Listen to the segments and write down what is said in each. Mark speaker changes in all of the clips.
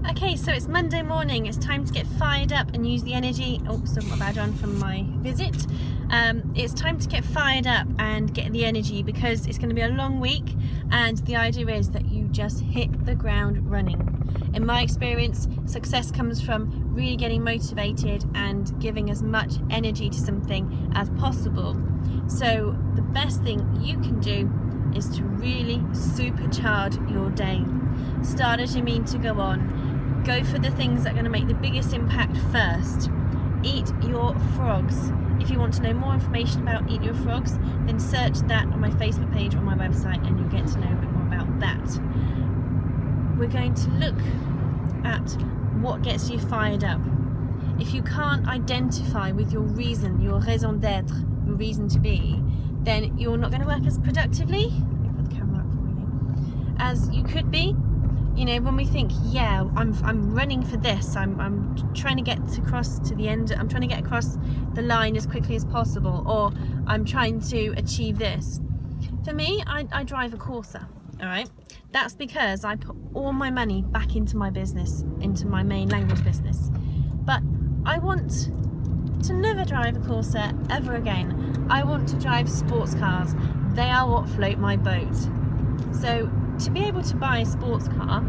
Speaker 1: Okay, so it's Monday morning. It's time to get fired up and use the energy. Oh, still got my badge on from my visit. It's time to get fired up and get the energy because it's going to be a long week, and the idea is that you just hit the ground running. In my experience, success comes from really getting motivated and giving as much energy to something as possible. So the best thing you can do is to really supercharge your day. Start as you mean to go on. Go for the things that are going to make the biggest impact first. Eat your frogs. If you want to know more information about Eat Your Frogs, then search that on my Facebook page or my website and you'll get to know a bit more about that. We're going to look at what gets you fired up. If you can't identify with your reason, your raison d'être, your reason to be, then you're not going to work as productively, let me put the camera up for you, as you could be. You know, when we think, yeah, I'm running for this, I'm trying to get across to the end, I'm trying to get across the line as quickly as possible, or I'm trying to achieve this. For me, I drive a Corsa, all right? That's because I put all my money back into my business, into my main language business. But I want to never drive a Corsa ever again. I want to drive sports cars. They are what float my boat. So to be able to buy a sports car,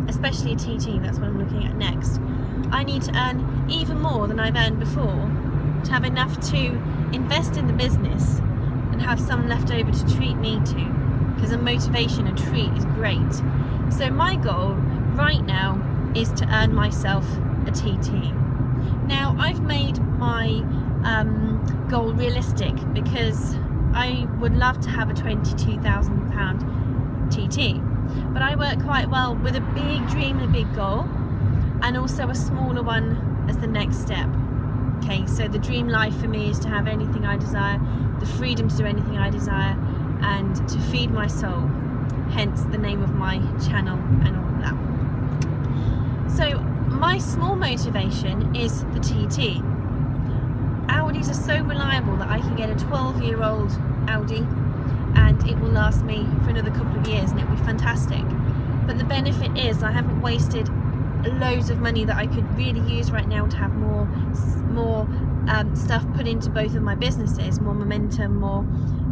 Speaker 1: especially a TT, that's what I'm looking at next, I need to earn even more than I've earned before to have enough to invest in the business and have some left over to treat me to, because a motivation, a treat is great. So my goal right now is to earn myself a TT. Now I've made my goal realistic because I would love to have a £22,000 TT, but I work quite well with a big dream and a big goal, and also a smaller one as the next step. Okay, so the dream life for me is to have anything I desire, the freedom to do anything I desire, and to feed my soul, hence the name of my channel and all that. So my small motivation is the TT. Audis are so reliable that I can get a 12-year-old Audi and it will last me for another couple of years and it'll be fantastic. But the benefit is I haven't wasted loads of money that I could really use right now to have more stuff put into both of my businesses, more momentum, more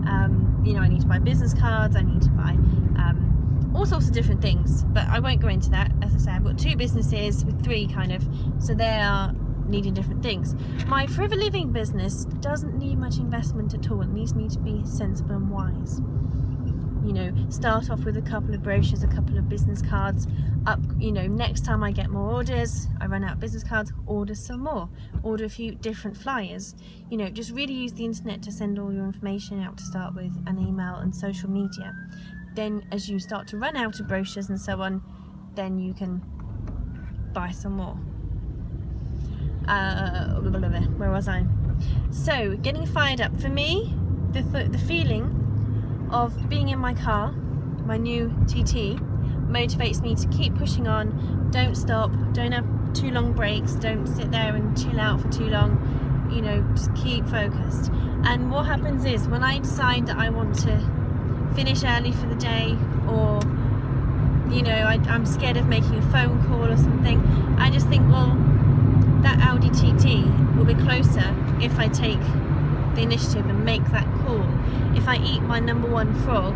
Speaker 1: I need to buy business cards, I need to buy all sorts of different things, but I won't go into that. As I say, I've got two businesses with three kind of, so they are needing different things. My Forever Living business doesn't need much investment at all. It needs me to be sensible and wise. You know, start off with a couple of brochures, a couple of business cards. Next time I get more orders, I run out of business cards, order some more, order a few different flyers. You know, just really use the internet to send all your information out to start with, and email and social media. Then as you start to run out of brochures and so on, then you can buy some more. Where was I? So getting fired up for me, the feeling of being in my car, my new TT, motivates me to keep pushing on. Don't stop, don't have too long breaks, don't sit there and chill out for too long. You know, just keep focused. And what happens is when I decide that I want to finish early for the day, or I'm scared of making a phone call or something, I just think, well, that Audi TT will be closer if I take the initiative and make that call. If I eat my number one frog,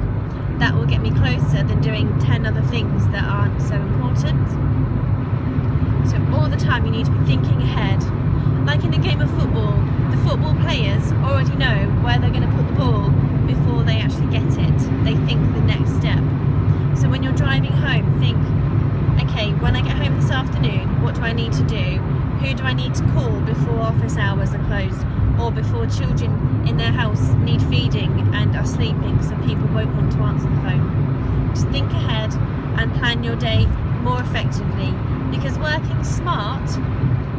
Speaker 1: that will get me closer than doing 10 other things that aren't so important. So all the time you need to be thinking ahead. Like in a game of football, the football players already know where they're going to put the ball before they actually get it. They think the next step. So when you're driving home, think, okay, when I get home this afternoon, what do I need to do? Who do I need to call before office hours are closed, or before children in their house need feeding and are sleeping so people won't want to answer the phone? Just think ahead and plan your day more effectively, because working smart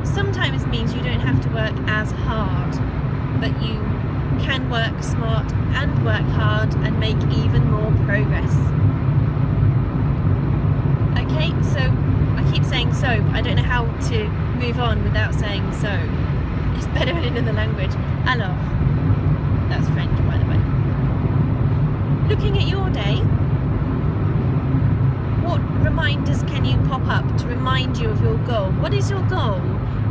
Speaker 1: sometimes means you don't have to work as hard, but you can work smart and work hard and make even more progress. Okay, so I keep saying so, but I don't know how to move on without saying so. It's better in another language. Alors, that's French, by the way. Looking at your day, what reminds reminders can you pop up to remind you of your goal? What is your goal?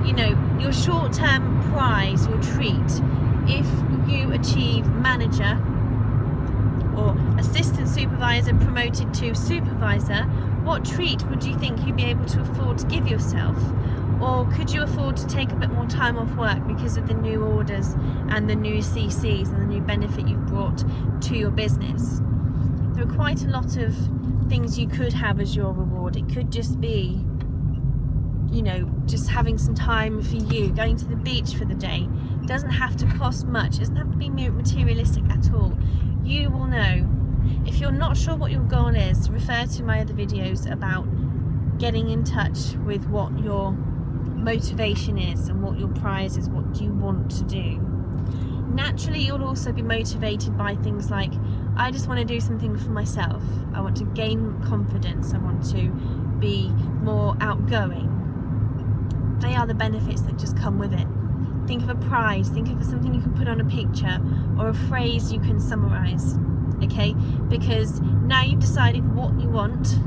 Speaker 1: You know, your short-term prize, your treat. If you achieve manager or assistant supervisor promoted to supervisor, what treat would you think you'd be able to afford to give yourself? Or could you afford to take a bit more time off work because of the new orders and the new CCs and the new benefit you've brought to your business? There are quite a lot of things you could have as your reward. It could just be, you know, just having some time for you, going to the beach for the day. It doesn't have to cost much. It doesn't have to be materialistic at all. You will know. If you're not sure what your goal is, refer to my other videos about getting in touch with what your motivation is and what your prize is, what do you want to do. Naturally, you'll also be motivated by things like, I just want to do something for myself. I want to gain confidence. I want to be more outgoing. They are the benefits that just come with it. Think of a prize, think of something you can put on a picture or a phrase you can summarize, okay? Because now you've decided what you want.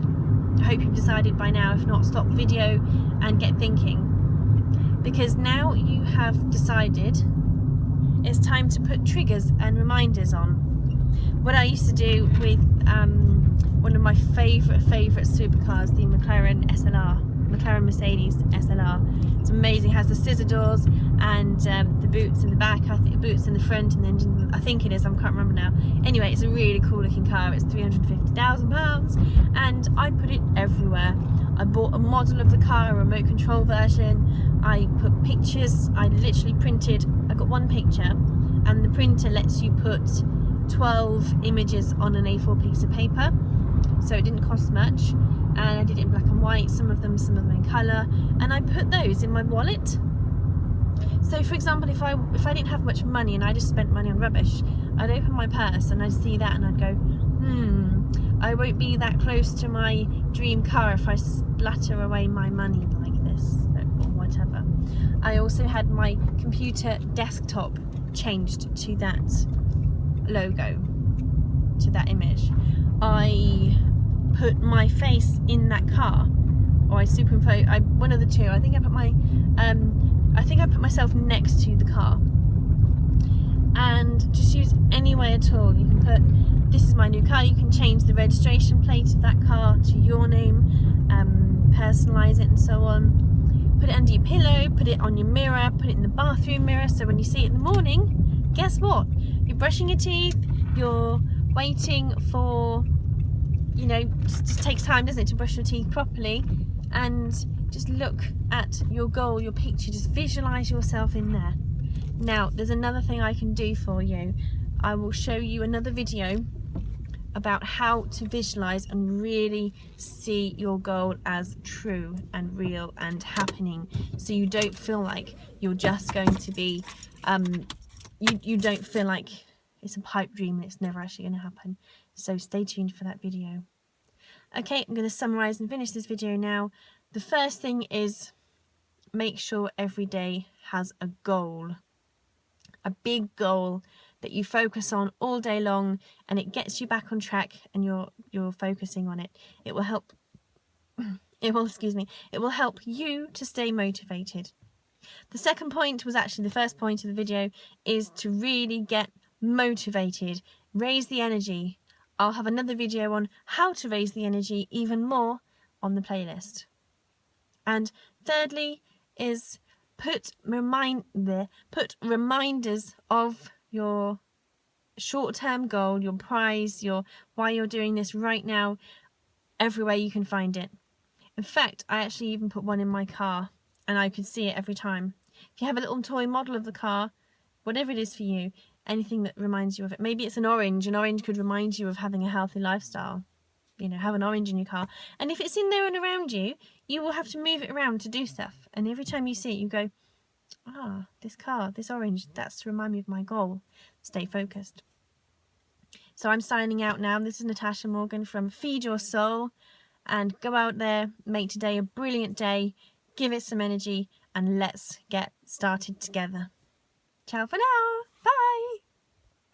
Speaker 1: I hope you've decided by now. If not, stop the video and get thinking. Because now you have decided, it's time to put triggers and reminders on. What I used to do with one of my favourite supercars, the McLaren Mercedes SLR. It's amazing. It has the scissor doors and the boots in the back. I think the boots in the front and the engine. I think it is. I can't remember now. Anyway, it's a really cool looking car. It's £350,000, and I put it everywhere. I bought a model of the car, a remote control version. I put pictures. I literally printed. I got one picture, and the printer lets you put 12 images on an A4 piece of paper, so it didn't cost much. And I did it in black and white, some of them in colour, and I put those in my wallet. So for example, if I didn't have much money and I just spent money on rubbish, I'd open my purse and I'd see that and I'd go, I won't be that close to my dream car if I splatter away my money like this, or whatever. I also had my computer desktop changed to that logo, to that image. I put my face in that car, or I superimpose. One of the two. I think I put myself next to the car, and just use any way at all. You can put, this is my new car. You can change the registration plate of that car to your name, personalize it, and so on. Put it under your pillow. Put it on your mirror. Put it in the bathroom mirror. So when you see it in the morning, guess what? You're brushing your teeth. You're waiting for, you know, just takes time, doesn't it, to brush your teeth properly, and just look at your goal, your picture, just visualize yourself in there. Now, there's another thing I can do for you. I will show you another video about how to visualize and really see your goal as true and real and happening, so you don't feel like you're just going to be, you don't feel like it's a pipe dream and it's never actually going to happen. So stay tuned for that video. Okay, I'm going to summarize and finish this video now. The first thing is, make sure every day has a goal, a big goal that you focus on all day long, and it gets you back on track, and you're focusing on it. It will help. It will help you to stay motivated. The second point was actually the first point of the video, is to really get motivated, raise the energy. I'll have another video on how to raise the energy even more on the playlist. And thirdly is put reminders of your short-term goal, your prize, why you're doing this right now, everywhere you can find it. In fact, I actually even put one in my car, and I could see it every time. If you have a little toy model of the car, whatever it is for you, anything that reminds you of it. Maybe it's an orange. An orange could remind you of having a healthy lifestyle. You know, have an orange in your car. And if it's in there and around you, you will have to move it around to do stuff. And every time you see it, you go, this car, this orange, that's to remind me of my goal. Stay focused. So I'm signing out now. This is Natasha Morgan from Feed Your Soul. And go out there, make today a brilliant day, give it some energy, and let's get started together. Ciao for now.